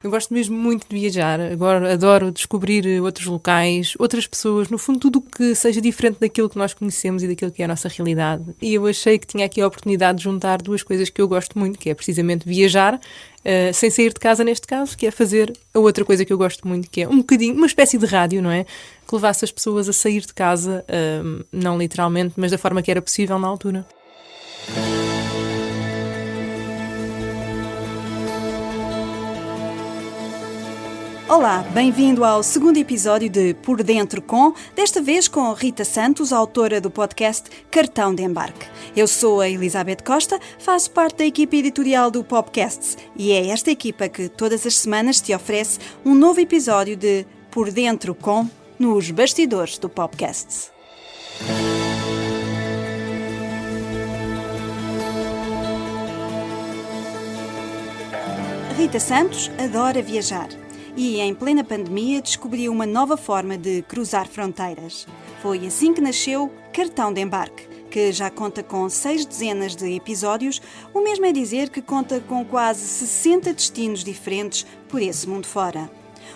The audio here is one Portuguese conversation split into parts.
Eu gosto mesmo muito de viajar, agora adoro descobrir outros locais, outras pessoas, no fundo tudo o que seja diferente daquilo que nós conhecemos e daquilo que é a nossa realidade. E eu achei que tinha aqui a oportunidade de juntar duas coisas que eu gosto muito, que é precisamente viajar, sem sair de casa neste caso, que é fazer a outra coisa que eu gosto muito, que é um bocadinho, uma espécie de rádio, não é? Que levasse as pessoas a sair de casa, não literalmente, mas da forma que era possível na altura. Olá, bem-vindo ao segundo episódio de Por Dentro com, desta vez com Rita Santos, autora do podcast Cartão de Embarque. Eu sou a Elizabeth Costa, faço parte da equipa editorial do Popcasts e é esta equipa que todas as semanas te oferece um novo episódio de Por Dentro com, nos bastidores do Popcasts. Rita Santos adora viajar. E, em plena pandemia, descobriu uma nova forma de cruzar fronteiras. Foi assim que nasceu Cartão de Embarque, que já conta com 6 dezenas de episódios, o mesmo é dizer que conta com quase 60 destinos diferentes por esse mundo fora.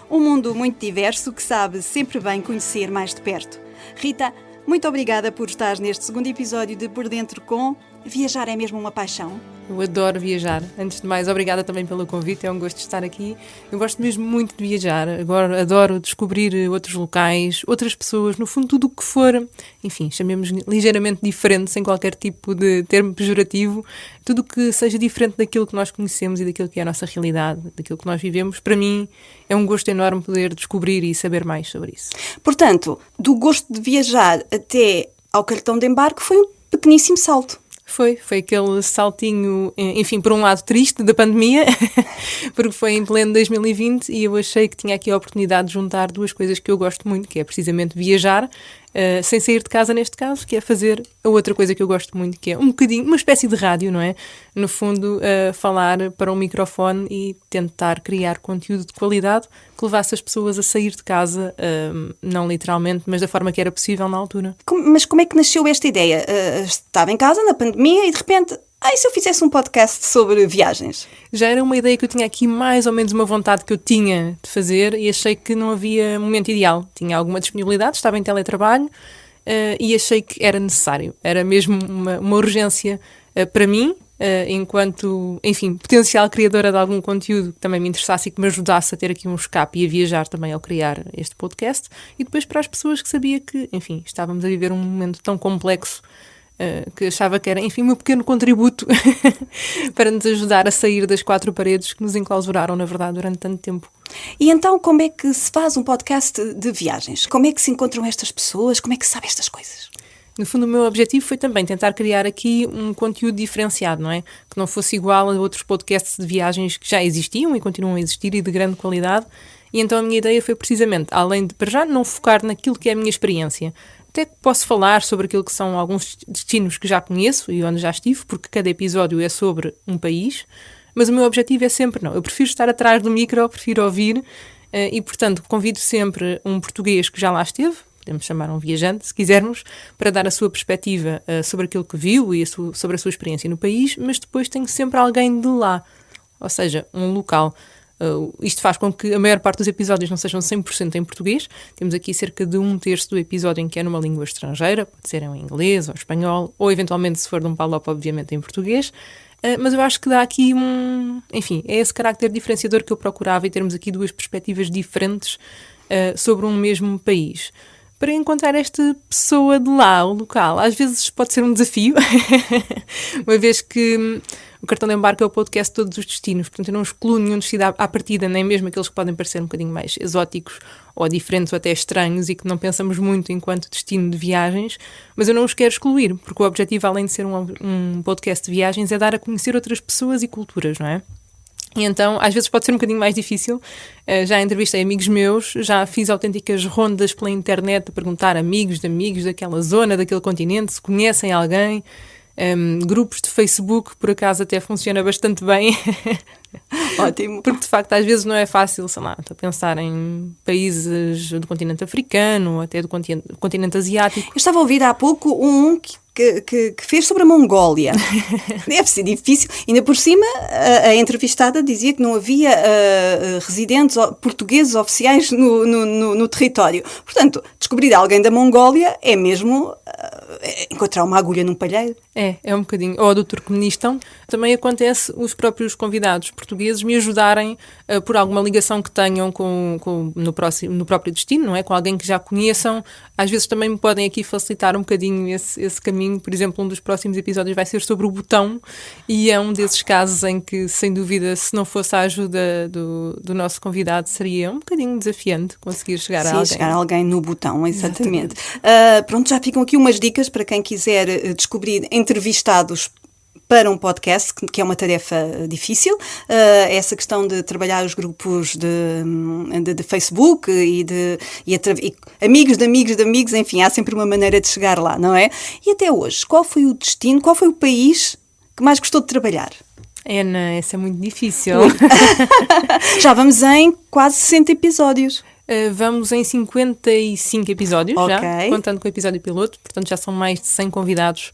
Um mundo muito diverso que sabe sempre bem conhecer mais de perto. Rita, muito obrigada por estar neste segundo episódio de Por Dentro com. Viajar é mesmo uma paixão? Eu adoro viajar. Antes de mais, obrigada também pelo convite, é um gosto estar aqui. Eu gosto mesmo muito de viajar, agora adoro descobrir outros locais, outras pessoas, no fundo tudo o que for, enfim, chamemos ligeiramente diferente, sem qualquer tipo de termo pejorativo, tudo o que seja diferente daquilo que nós conhecemos e daquilo que é a nossa realidade, daquilo que nós vivemos, para mim é um gosto enorme poder descobrir e saber mais sobre isso. Portanto, do gosto de viajar até ao cartão de embarque foi um pequeníssimo salto. Foi aquele saltinho, enfim, por um lado triste da pandemia, porque foi em pleno 2020 e eu achei que tinha aqui a oportunidade de juntar duas coisas que eu gosto muito, que é precisamente viajar, sem sair de casa neste caso, que é fazer a outra coisa que eu gosto muito, que é um bocadinho, uma espécie de rádio, não é? No fundo, falar para um microfone e tentar criar conteúdo de qualidade que levasse as pessoas a sair de casa, não literalmente, mas da forma que era possível na altura. Mas como é que nasceu esta ideia? Estava em casa, na pandemia, e de repente... e se eu fizesse um podcast sobre viagens? Já era uma ideia que eu tinha aqui, mais ou menos uma vontade que eu tinha de fazer e achei que não havia momento ideal. Tinha alguma disponibilidade, estava em teletrabalho e achei que era necessário. Era mesmo uma urgência para mim, enquanto, enfim, potencial criadora de algum conteúdo que também me interessasse e que me ajudasse a ter aqui um escape e a viajar também ao criar este podcast. E depois para as pessoas que sabia que, enfim, estávamos a viver um momento tão complexo que achava que era, enfim, o meu pequeno contributo para nos ajudar a sair das 4 paredes que nos enclausuraram, na verdade, durante tanto tempo. E então, como é que se faz um podcast de viagens? Como é que se encontram estas pessoas? Como é que se sabe estas coisas? No fundo, o meu objetivo foi também tentar criar aqui um conteúdo diferenciado, não é? Que não fosse igual a outros podcasts de viagens que já existiam e continuam a existir e de grande qualidade. E então a minha ideia foi precisamente, além de, para já, não focar naquilo que é a minha experiência, até que posso falar sobre aquilo que são alguns destinos que já conheço e onde já estive, porque cada episódio é sobre um país, mas o meu objetivo é sempre não. Eu prefiro estar atrás do micro, prefiro ouvir e, portanto, convido sempre um português que já lá esteve, podemos chamar um viajante, se quisermos, para dar a sua perspectiva sobre aquilo que viu e sobre a sua experiência no país, mas depois tenho sempre alguém de lá, ou seja, um local. Isto faz com que a maior parte dos episódios não sejam 100% em português. Temos aqui cerca de 1/3 do episódio em que é numa língua estrangeira, pode ser em inglês ou espanhol, ou eventualmente, se for de um palop, obviamente em português. Mas eu acho que dá aqui enfim, é esse carácter diferenciador que eu procurava e termos aqui duas perspectivas diferentes sobre um mesmo país. Para encontrar esta pessoa de lá, o local, às vezes pode ser um desafio, uma vez que o Cartão de Embarque é o podcast de todos os destinos, portanto eu não excluo nenhum destino à partida, nem mesmo aqueles que podem parecer um bocadinho mais exóticos ou diferentes ou até estranhos e que não pensamos muito enquanto destino de viagens, mas eu não os quero excluir, porque o objetivo, além de ser um podcast de viagens, é dar a conhecer outras pessoas e culturas, não é? E então, às vezes pode ser um bocadinho mais difícil. Já entrevistei amigos meus, já fiz autênticas rondas pela internet a perguntar amigos de amigos daquela zona, daquele continente, se conhecem alguém. Grupos de Facebook, por acaso, até funciona bastante bem. Ótimo. Porque, de facto, às vezes não é fácil, sei lá, estou a pensar em países do continente africano, ou até do continente asiático. Eu estava a ouvir há pouco que fez sobre a Mongólia. Deve ser difícil. Ainda por cima, a entrevistada dizia que não havia residentes portugueses oficiais no território. Portanto, descobrir alguém da Mongólia é mesmo encontrar uma agulha num palheiro. É um bocadinho. Ou do Turcomenistão. Também acontece os próprios convidados portugueses me ajudarem por alguma ligação que tenham no próprio destino, não é? Com alguém que já conheçam. Às vezes também me podem aqui facilitar um bocadinho esse caminho. Por exemplo, um dos próximos episódios vai ser sobre o botão e é um desses casos em que, sem dúvida, se não fosse a ajuda do nosso convidado, seria um bocadinho desafiante conseguir chegar a alguém. Sim, chegar a alguém no botão, exatamente. Pronto, já ficam aqui umas dicas para quem quiser descobrir entrevistados para um podcast, que é uma tarefa difícil. Essa questão de trabalhar os grupos de Facebook e amigos de amigos de amigos, enfim, há sempre uma maneira de chegar lá, não é? E até hoje, qual foi o destino, qual foi o país que mais gostou de trabalhar? Ana, essa é muito difícil. Já vamos em quase 60 episódios. Vamos em 55 episódios, okay. Já, contando com o episódio piloto, portanto já são mais de 100 convidados.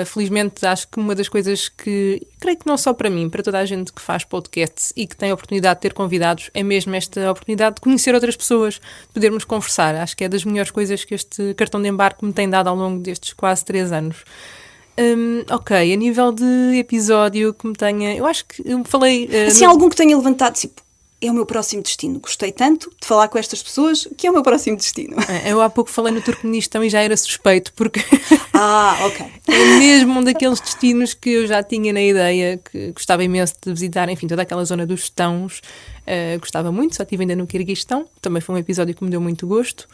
Felizmente, acho que uma das coisas que, creio que não só para mim, para toda a gente que faz podcasts e que tem a oportunidade de ter convidados, é mesmo esta oportunidade de conhecer outras pessoas, de podermos conversar. Acho que é das melhores coisas que este cartão de embarque me tem dado ao longo destes quase 3 anos. Ok, a nível de episódio que me tenha... Eu acho que eu falei... Assim, algum que tenha levantado, tipo, é o meu próximo destino. Gostei tanto de falar com estas pessoas que é o meu próximo destino. Eu há pouco falei no Turcomenistão e já era suspeito, porque ok. É mesmo um daqueles destinos que eu já tinha na ideia, que gostava imenso de visitar, enfim, toda aquela zona dos Tãos. Gostava muito, só estive ainda no Quirguistão, também foi um episódio que me deu muito gosto.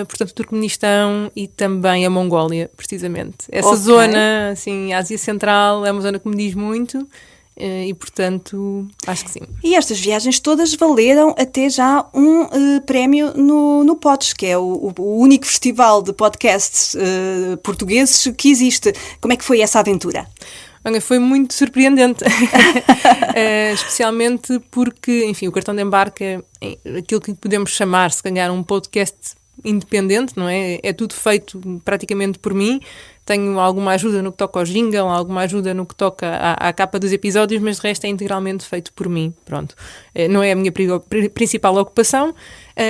Portanto, o Turcomenistão e também a Mongólia, precisamente. Essa zona, assim, Ásia Central, é uma zona que me diz muito. E, portanto, acho que sim. E estas viagens todas valeram até já um prémio no Pods, que é o único festival de podcasts portugueses que existe. Como é que foi essa aventura? Olha, foi muito surpreendente, especialmente porque, enfim, o cartão de embarque é aquilo que podemos chamar, se calhar, um podcast independente, não é? É tudo feito praticamente por mim. Tenho alguma ajuda no que toca ao jingle, alguma ajuda no que toca à capa dos episódios, mas de resto é integralmente feito por mim. Pronto. Não é a minha principal ocupação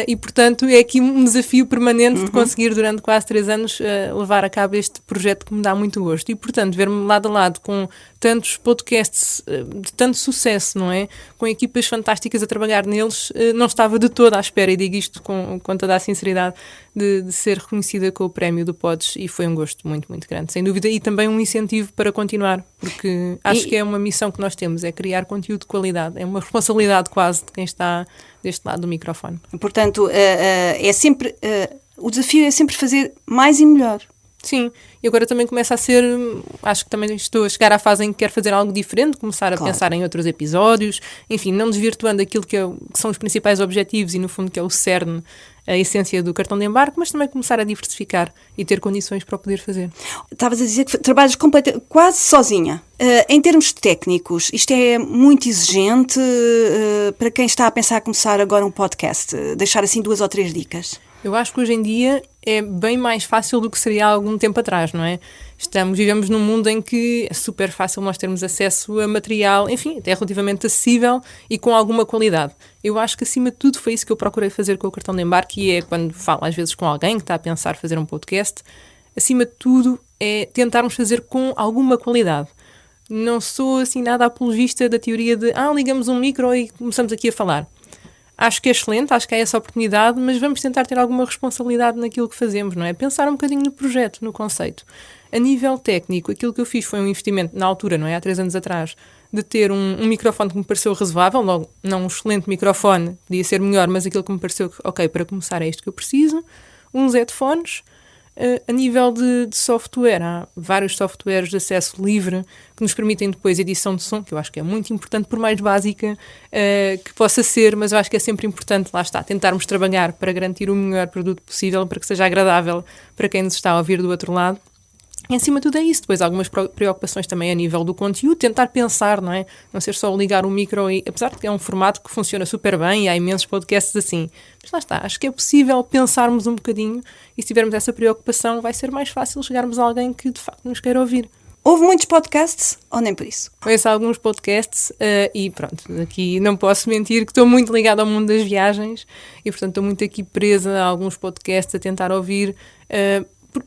e, portanto, é aqui um desafio permanente de conseguir, durante quase 3 anos, levar a cabo este projeto que me dá muito gosto. E, portanto, ver-me lado a lado com tantos podcasts de tanto sucesso, não é? Com equipas fantásticas a trabalhar neles, não estava de toda à espera, e digo isto com toda a sinceridade, de ser reconhecida com o prémio do Pods, e foi um gosto muito, muito grande, sem dúvida, e também um incentivo para continuar, porque acho que é uma missão que nós temos, é criar conteúdo de qualidade, é uma responsabilidade quase de quem está deste lado do microfone. Portanto, é sempre, o desafio é sempre fazer mais e melhor. Sim, e agora também começa a ser, acho que também estou a chegar à fase em que quero fazer algo diferente, começar a pensar em outros episódios, enfim, não desvirtuando aquilo que são os principais objetivos e, no fundo, que é o cerne, a essência do cartão de embarque, mas também começar a diversificar e ter condições para o poder fazer. Estavas a dizer que trabalhas quase sozinha. Em termos técnicos, isto é muito exigente para quem está a pensar a começar agora um podcast? Deixar assim 2 ou 3 dicas? Eu acho que hoje em dia é bem mais fácil do que seria há algum tempo atrás, não é? Vivemos num mundo em que é super fácil nós termos acesso a material, enfim, até relativamente acessível e com alguma qualidade. Eu acho que, acima de tudo, foi isso que eu procurei fazer com o cartão de embarque, e é quando falo às vezes com alguém que está a pensar fazer um podcast, acima de tudo é tentarmos fazer com alguma qualidade. Não sou assim nada apologista da teoria de ligamos um micro e começamos aqui a falar. Acho que é excelente, acho que há essa oportunidade, mas vamos tentar ter alguma responsabilidade naquilo que fazemos, não é? Pensar um bocadinho no projeto, no conceito. A nível técnico, aquilo que eu fiz foi um investimento na altura, não é? Há 3 anos atrás, de ter um microfone que me pareceu razoável, logo, não um excelente microfone, podia ser melhor, mas aquilo que me pareceu, ok, para começar é isto que eu preciso, uns headphones. A nível de software, há vários softwares de acesso livre que nos permitem depois edição de som, que eu acho que é muito importante, por mais básica que possa ser, mas eu acho que é sempre importante, lá está, tentarmos trabalhar para garantir o melhor produto possível, para que seja agradável para quem nos está a ouvir do outro lado. Em cima de tudo é isso. Depois algumas preocupações também a nível do conteúdo, tentar pensar, não é? Não ser só ligar o micro e... Apesar de que é um formato que funciona super bem e há imensos podcasts assim. Mas lá está, acho que é possível pensarmos um bocadinho e se tivermos essa preocupação vai ser mais fácil chegarmos a alguém que de facto nos queira ouvir. Houve muitos podcasts ou nem por isso? Conheço alguns podcasts e pronto, aqui não posso mentir que estou muito ligada ao mundo das viagens e portanto estou muito aqui presa a alguns podcasts a tentar ouvir...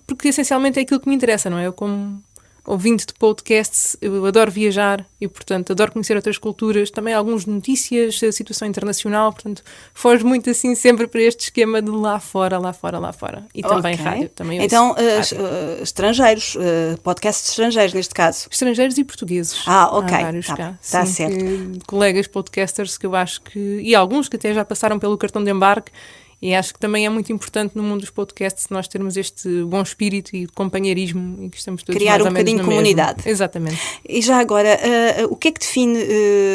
porque essencialmente é aquilo que me interessa, não é? Eu como ouvinte de podcasts, eu adoro viajar e, portanto, adoro conhecer outras culturas, também algumas notícias, a situação internacional, portanto, foge muito assim sempre para este esquema de lá fora. E também rádio. Também então, estrangeiros, podcasts estrangeiros neste caso? Estrangeiros e portugueses. Ok, há vários cá. Está Sim, certo. Colegas podcasters que eu acho que... E alguns que até já passaram pelo cartão de embarque. E acho que também é muito importante no mundo dos podcasts nós termos este bom espírito e companheirismo e que estamos todos criar mais um ou menos bocadinho de comunidade. Mesmo. Exatamente. E já agora, o que é que define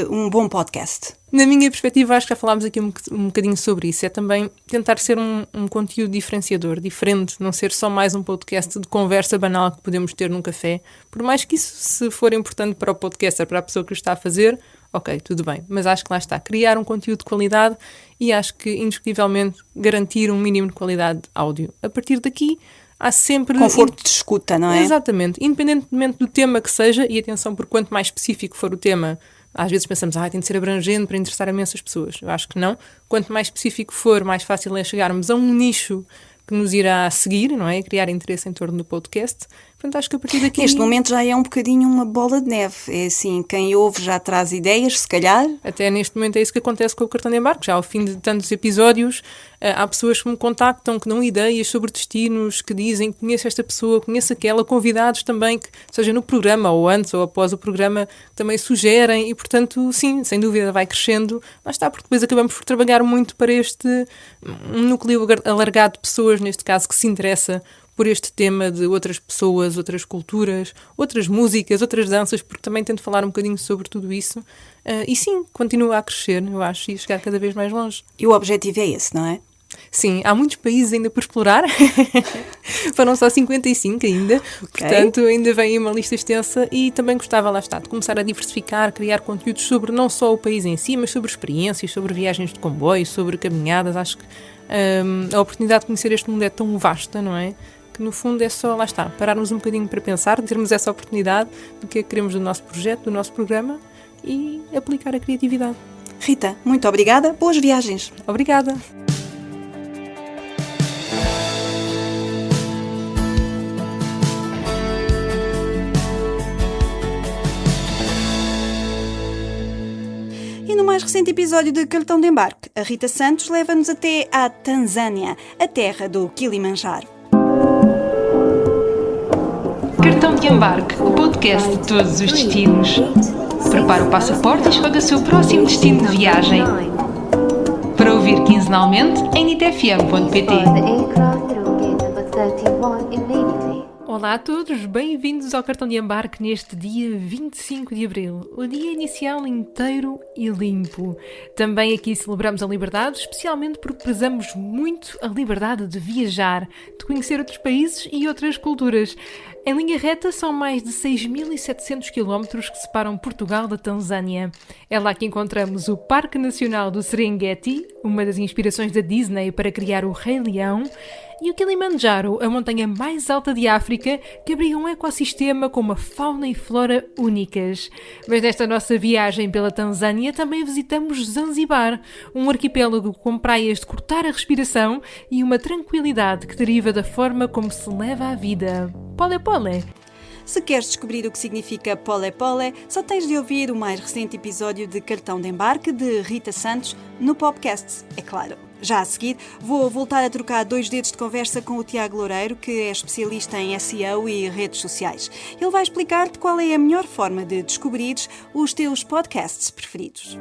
um bom podcast? Na minha perspectiva, acho que já falámos aqui um bocadinho sobre isso. É também tentar ser um conteúdo diferenciador, diferente, não ser só mais um podcast de conversa banal que podemos ter num café. Por mais que isso, se for importante para o podcaster, para a pessoa que o está a fazer, ok, tudo bem. Mas acho que lá está, criar um conteúdo de qualidade e acho que, indiscutivelmente, garantir um mínimo de qualidade de áudio. A partir daqui, há sempre... Conforto de escuta, não é? Exatamente. Independentemente do tema que seja, e atenção, por quanto mais específico for o tema... Às vezes pensamos, tem de ser abrangente para interessar imensas pessoas. Eu acho que não. Quanto mais específico for, mais fácil é chegarmos a um nicho que nos irá seguir, não é? Criar interesse em torno do podcast. Portanto, acho que a partir daqui... Neste momento já é um bocadinho uma bola de neve. É assim, quem ouve já traz ideias, se calhar. Até neste momento é isso que acontece com o cartão de embarque. Já ao fim de tantos episódios, há pessoas que me contactam, que dão ideias sobre destinos, que dizem que conheço esta pessoa, conheço aquela, convidados também, que seja no programa ou antes ou após o programa, também sugerem e, portanto, sim, sem dúvida vai crescendo. Mas está, porque depois acabamos por trabalhar muito para um núcleo alargado de pessoas, neste caso, que se interessa por este tema de outras pessoas, outras culturas, outras músicas, outras danças, porque também tento falar um bocadinho sobre tudo isso. E sim, continua a crescer, eu acho, e chegar cada vez mais longe. E o objetivo é esse, não é? Sim, há muitos países ainda por explorar. Foram só 55 ainda. Okay. Portanto, ainda vem uma lista extensa e também gostava, lá está, de começar a diversificar, criar conteúdos sobre não só o país em si, mas sobre experiências, sobre viagens de comboio, sobre caminhadas. Acho que a oportunidade de conhecer este mundo é tão vasta, não é? Que no fundo é só, lá está, pararmos um bocadinho para pensar, termos essa oportunidade do que é que queremos do nosso projeto, do nosso programa e aplicar a criatividade. Rita, muito obrigada, boas viagens. Obrigada. E no mais recente episódio de Cartão de Embarque, a Rita Santos leva-nos até à Tanzânia, a terra do Kilimanjaro. Cartão de Embarque, o podcast de todos os destinos. Prepare o passaporte e escolha o seu próximo destino de viagem. Para ouvir quinzenalmente em nitfm.pt. Olá a todos, bem-vindos ao Cartão de Embarque neste dia 25 de Abril, o dia inicial inteiro e limpo. Também aqui celebramos a liberdade, especialmente porque prezamos muito a liberdade de viajar, de conhecer outros países e outras culturas. Em linha reta, são mais de 6.700 km que separam Portugal da Tanzânia. É lá que encontramos o Parque Nacional do Serengeti, uma das inspirações da Disney para criar o Rei Leão, e o Kilimanjaro, a montanha mais alta de África, que abriga um ecossistema com uma fauna e flora únicas. Mas nesta nossa viagem pela Tanzânia também visitamos Zanzibar, um arquipélago com praias de cortar a respiração e uma tranquilidade que deriva da forma como se leva a vida. Pole pole! Se queres descobrir o que significa pole pole, só tens de ouvir o mais recente episódio de Cartão de Embarque de Rita Santos no podcast, é claro. Já a seguir, vou voltar a trocar 2 dedos de conversa com o Tiago Loureiro, que é especialista em SEO e redes sociais. Ele vai explicar-te qual é a melhor forma de descobrires os teus podcasts preferidos.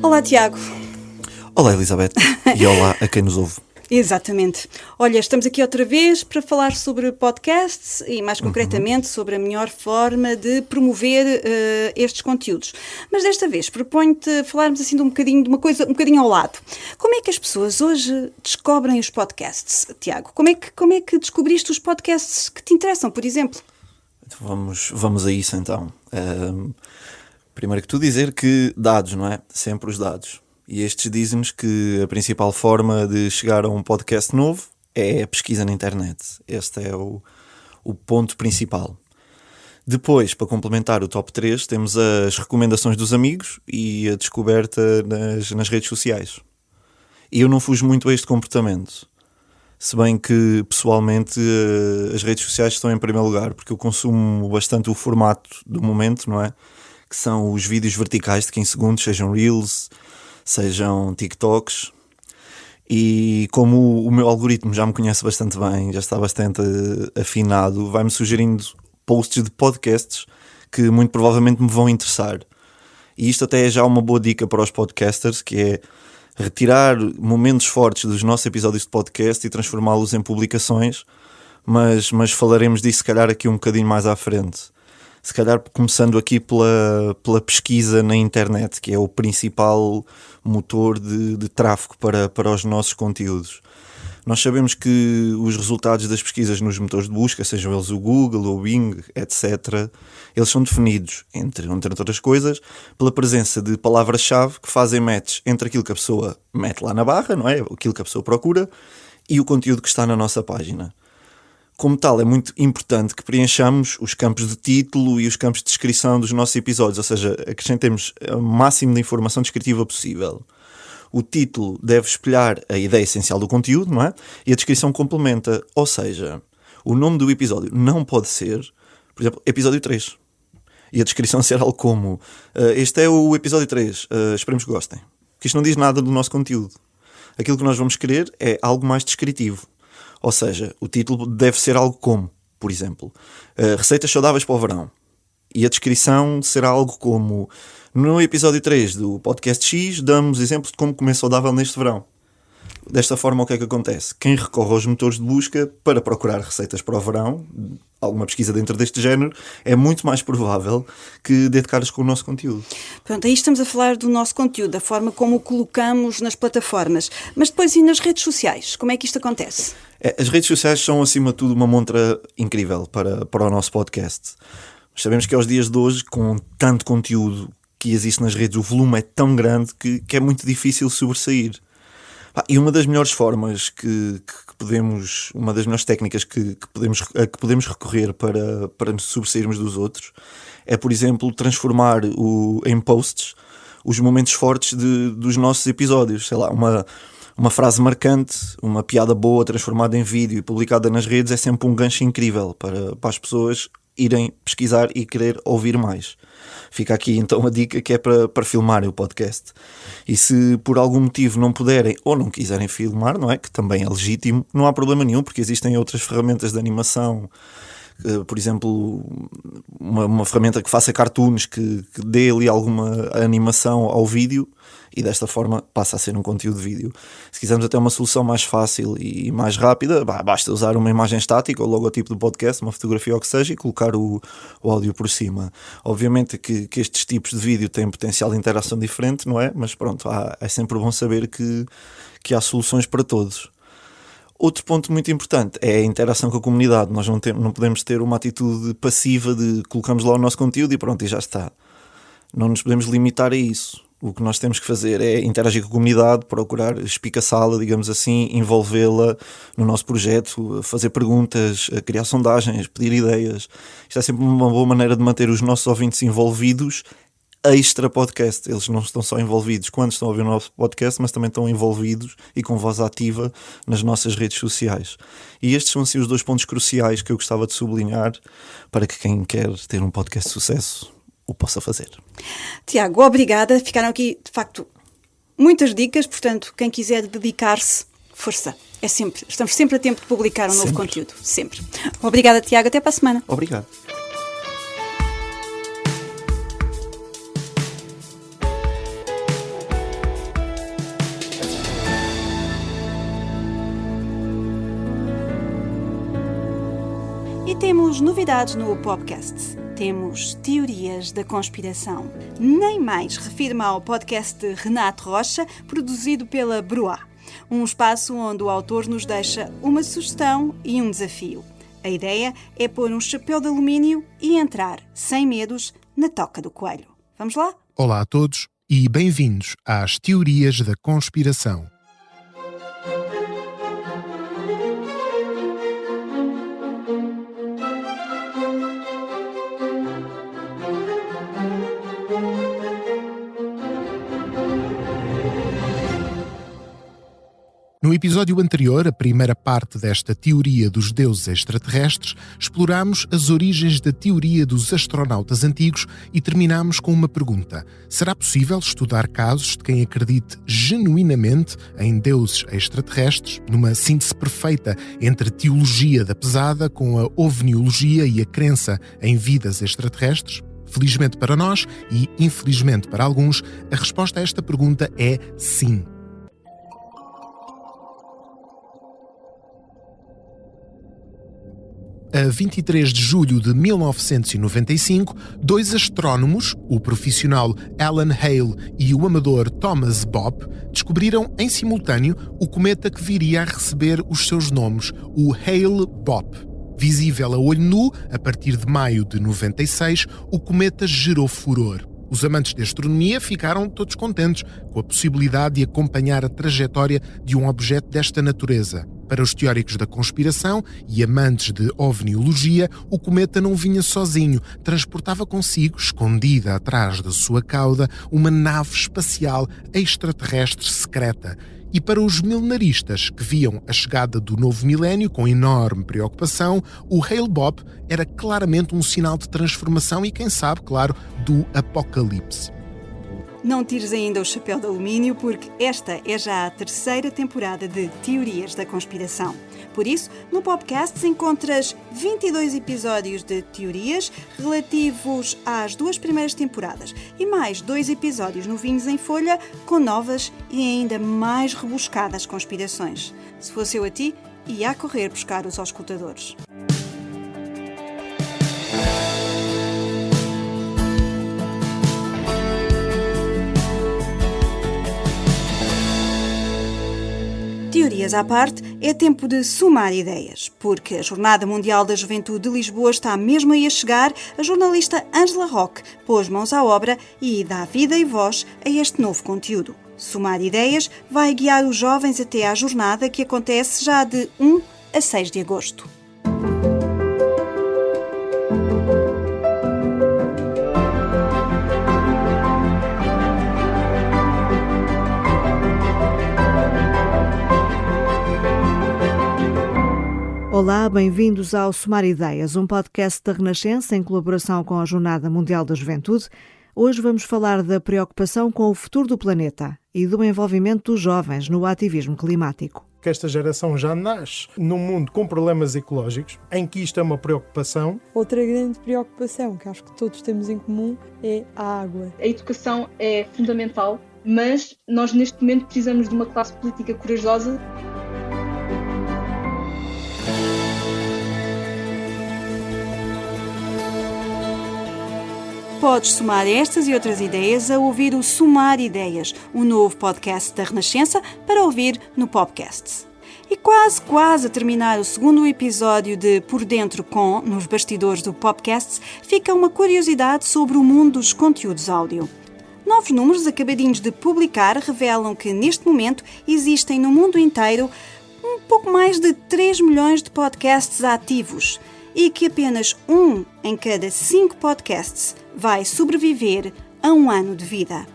Olá, Tiago. Olá, Elizabeth. E olá a quem nos ouve. Exatamente. Olha, estamos aqui outra vez para falar sobre podcasts e mais concretamente sobre a melhor forma de promover estes conteúdos. Mas desta vez proponho-te falarmos assim de uma coisa um bocadinho ao lado. Como é que as pessoas hoje descobrem os podcasts, Tiago? Como é que descobriste os podcasts que te interessam, por exemplo? Vamos a isso então. Primeiro que tudo dizer que dados, não é? Sempre os dados. E estes dizem-nos que a principal forma de chegar a um podcast novo é a pesquisa na internet. Este é o ponto principal. Depois, para complementar o top 3, temos as recomendações dos amigos e a descoberta nas redes sociais. E eu não fujo muito a este comportamento. Se bem que, pessoalmente, as redes sociais estão em primeiro lugar, porque eu consumo bastante o formato do momento, não é? Que são os vídeos verticais de 15 segundos, sejam Reels, sejam TikToks, e como o meu algoritmo já me conhece bastante bem, já está bastante afinado, vai-me sugerindo posts de podcasts que muito provavelmente me vão interessar. E isto até é já uma boa dica para os podcasters, que é retirar momentos fortes dos nossos episódios de podcast e transformá-los em publicações, mas falaremos disso se calhar aqui um bocadinho mais à frente. Se calhar começando aqui pela pesquisa na internet, que é o principal motor de tráfego para os nossos conteúdos. Nós sabemos que os resultados das pesquisas nos motores de busca, sejam eles o Google, o Bing, etc., eles são definidos, entre outras coisas, pela presença de palavras-chave que fazem match entre aquilo que a pessoa mete lá na barra, não é? Aquilo que a pessoa procura, e o conteúdo que está na nossa página. Como tal, é muito importante que preenchamos os campos de título e os campos de descrição dos nossos episódios, ou seja, acrescentemos o máximo de informação descritiva possível. O título deve espelhar a ideia essencial do conteúdo, não é? E a descrição complementa, ou seja, o nome do episódio não pode ser, por exemplo, episódio 3. E a descrição ser algo como, este é o episódio 3, esperemos que gostem. Porque isto não diz nada do nosso conteúdo. Aquilo que nós vamos querer é algo mais descritivo. Ou seja, o título deve ser algo como, por exemplo, receitas saudáveis para o verão. E a descrição será algo como, no episódio 3 do podcast X, damos exemplos de como comer saudável neste verão. Desta forma, o que é que acontece? Quem recorre aos motores de busca para procurar receitas para o verão, alguma pesquisa dentro deste género, é muito mais provável que dê de caras com o nosso conteúdo. Pronto, aí estamos a falar do nosso conteúdo, da forma como o colocamos nas plataformas. Mas depois e nas redes sociais? Como é que isto acontece? As redes sociais são, acima de tudo, uma montra incrível para o nosso podcast. Sabemos que aos dias de hoje, com tanto conteúdo que existe nas redes, o volume é tão grande que é muito difícil sobressair. E uma das melhores formas que podemos, uma das melhores técnicas que podemos recorrer para nos sobressairmos dos outros é, por exemplo, transformar em posts os momentos fortes dos nossos episódios. Sei lá, uma frase marcante, uma piada boa transformada em vídeo e publicada nas redes é sempre um gancho incrível para as pessoas irem pesquisar e querer ouvir mais. Fica aqui então a dica que é para filmarem o podcast. E se por algum motivo não puderem ou não quiserem filmar, não é? Que também é legítimo, não há problema nenhum, porque existem outras ferramentas de animação, por exemplo, uma ferramenta que faça cartoons, que dê ali alguma animação ao vídeo e desta forma passa a ser um conteúdo de vídeo. Se quisermos até uma solução mais fácil e mais rápida, basta usar uma imagem estática, o logotipo do podcast, uma fotografia ou o que seja, e colocar o áudio por cima. Obviamente que estes tipos de vídeo têm potencial de interação diferente, não é? Mas pronto, é sempre bom saber que há soluções para todos. Outro ponto muito importante é a interação com a comunidade. Nós não podemos ter uma atitude passiva de colocamos lá o nosso conteúdo e pronto, e já está. Não nos podemos limitar a isso. O que nós temos que fazer é interagir com a comunidade, procurar espicaçá-la, digamos assim, envolvê-la no nosso projeto, fazer perguntas, criar sondagens, pedir ideias. Isto é sempre uma boa maneira de manter os nossos ouvintes envolvidos extra podcast. Eles não estão só envolvidos quando estão a ouvir o nosso podcast, mas também estão envolvidos e com voz ativa nas nossas redes sociais. E estes são assim os dois pontos cruciais que eu gostava de sublinhar para que quem quer ter um podcast de sucesso o possa fazer. Tiago, obrigada. Ficaram aqui, de facto, muitas dicas, portanto, quem quiser dedicar-se, força. Estamos sempre a tempo de publicar um novo conteúdo. Sempre. Obrigada, Tiago. Até para a semana. Obrigado. E temos novidades no podcast. Temos teorias da conspiração. Nem mais refirma ao podcast de Renato Rocha, produzido pela Bruá. Um espaço onde o autor nos deixa uma sugestão e um desafio. A ideia é pôr um chapéu de alumínio e entrar, sem medos, na toca do coelho. Vamos lá? Olá a todos e bem-vindos às Teorias da Conspiração. No episódio anterior, a primeira parte desta teoria dos deuses extraterrestres, explorámos as origens da teoria dos astronautas antigos e terminámos com uma pergunta. Será possível estudar casos de quem acredite genuinamente em deuses extraterrestres, numa síntese perfeita entre teologia da pesada com a ovniologia e a crença em vidas extraterrestres? Felizmente para nós e infelizmente para alguns, a resposta a esta pergunta é sim. A 23 de julho de 1995, dois astrónomos, o profissional Alan Hale e o amador Thomas Bopp, descobriram em simultâneo o cometa que viria a receber os seus nomes, o Hale-Bopp. Visível a olho nu, a partir de maio de 96, o cometa gerou furor. Os amantes de astronomia ficaram todos contentes com a possibilidade de acompanhar a trajetória de um objeto desta natureza. Para os teóricos da conspiração e amantes de ovniologia, o cometa não vinha sozinho, transportava consigo, escondida atrás da sua cauda, uma nave espacial extraterrestre secreta. E para os milenaristas que viam a chegada do novo milénio com enorme preocupação, o Hale-Bopp era claramente um sinal de transformação e, quem sabe, claro, do apocalipse. Não tires ainda o chapéu de alumínio, porque esta é já a terceira temporada de Teorias da Conspiração. Por isso, no podcast encontras 22 episódios de teorias relativos às duas primeiras temporadas e mais 2 episódios novinhos em folha com novas e ainda mais rebuscadas conspirações. Se fosse eu a ti, ia a correr buscar os auscultadores. Teorias à parte, é tempo de somar ideias, porque a Jornada Mundial da Juventude de Lisboa está mesmo aí a chegar. A jornalista Ângela Roque pôs mãos à obra e dá vida e voz a este novo conteúdo. Somar ideias vai guiar os jovens até à jornada que acontece já de 1 a 6 de agosto. Olá, bem-vindos ao Somar Ideias, um podcast da Renascença em colaboração com a Jornada Mundial da Juventude. Hoje vamos falar da preocupação com o futuro do planeta e do envolvimento dos jovens no ativismo climático. Que esta geração já nasce num mundo com problemas ecológicos, em que isto é uma preocupação. Outra grande preocupação que acho que todos temos em comum é a água. A educação é fundamental, mas nós neste momento precisamos de uma classe política corajosa. Podes somar estas e outras ideias a ouvir o Somar Ideias, um novo podcast da Renascença para ouvir no podcast. E quase a terminar o segundo episódio de Por Dentro com, nos bastidores do podcast, fica uma curiosidade sobre o mundo dos conteúdos áudio. Novos números acabadinhos de publicar revelam que neste momento existem no mundo inteiro um pouco mais de 3 milhões de podcasts ativos e que apenas 1 em cada 5 podcasts vai sobreviver a 1 ano de vida.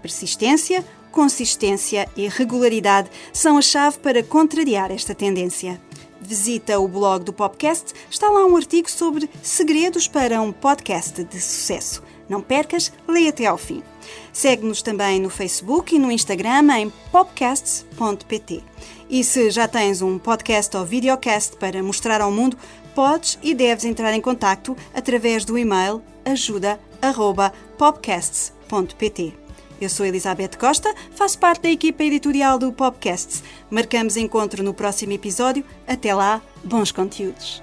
Persistência, consistência e regularidade são a chave para contrariar esta tendência. Visita o blog do podcast, está lá um artigo sobre segredos para um podcast de sucesso. Não percas, lê até ao fim. Segue-nos também no Facebook e no Instagram em popcasts.pt. E se já tens um podcast ou videocast para mostrar ao mundo, podes e deves entrar em contacto através do e-mail ajuda@popcasts.pt. Eu sou Elizabeth Costa, faço parte da equipa editorial do Popcasts. Marcamos encontro no próximo episódio. Até lá, bons conteúdos!